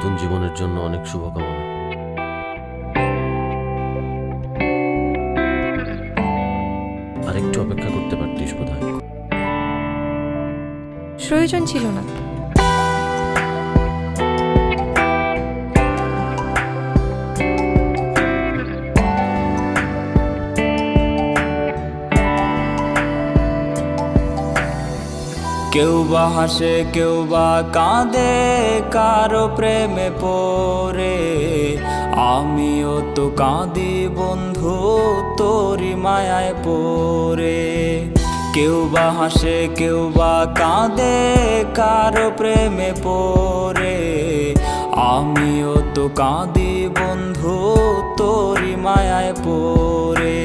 নতুন জীবনের জন্য অনেক শুভকামনা। আরেকটু অপেক্ষা করতে পারতিস বোধহয়। প্রয়োজন ছিল না। কেউ বা হাসে কেউ বা কাঁদে কারো প্রেমে পড়ে, আমিও তো কাঁদি বন্ধু তোরি মায়ায় পড়ে। কেউ বা হাসে কেউ বা কাঁদে কারো প্রেমে পড়ে, আমিও তো কাঁদি বন্ধু তোরি মায়ায় পড়ে।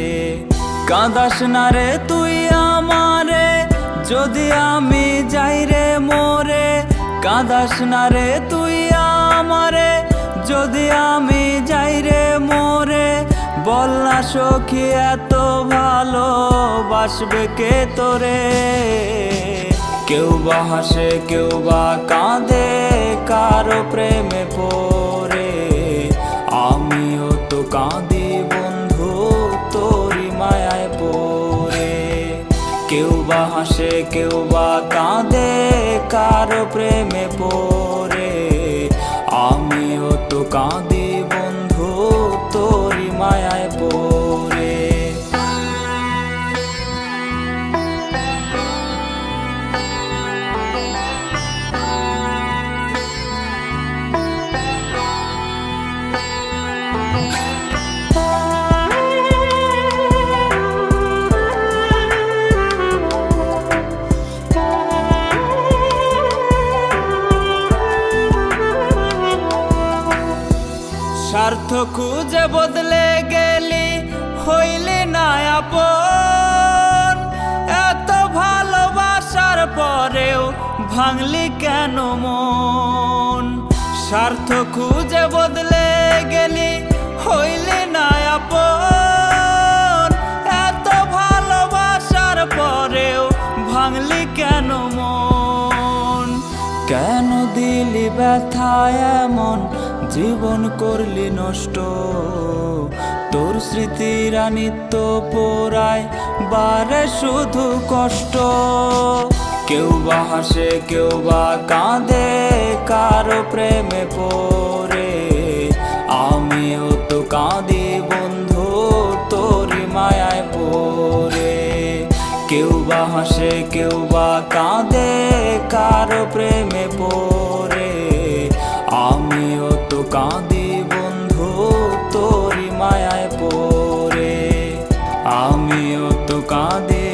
কাঁদাস না রে তুই আমারে যদি আমি যাই রে মোরে, কাঁদাস না রে তুই আমারে যদি আমি যাই রে মোরে। বল না সখী এত ভালো বাসবে কে তোরে। কেউ বা হাসে কেউ বা কাঁদে কারো প্রেমে পড়ে, আমিও তো কাঁদি বন্ধু তোরি মায়ায় পড়ে। কেউ বা হাসে কেউ বা কাঁদে কারো প্রেমে পড়ে, আমিও তো কাঁদি বন্ধু তোরি মায়ায় পড়ে। স্বার্থ খুঁজে বদলে গেলি হইলি না আপন, এত ভালোবাসার পরেও ভাঙলি কেন মন। স্বার্থ খুঁজে বদলে গেলি হইলি না আপন, এত ভালোবাসার পরেও ভাঙলি কেন মন। কেন দিলি ব্যথা এমন জীবন করলি নষ্ট, তোর স্মৃতিরা নিত্য পোড়ায় বারে শুধু কষ্ট। কেউ বা হাসে কেউ বা কাঁদে কারো প্রেমে পড়ে, আমিও তো কাঁদি বন্ধু তোরি মায়ায় পড়ে। কেউ বা হাসে কেউ বা কাঁদে কারো প্রেমে পড়ে, আমিও তো কাঁদি বন্ধু তোরি মায়ায় পড়ে। আমিও তো কাঁদি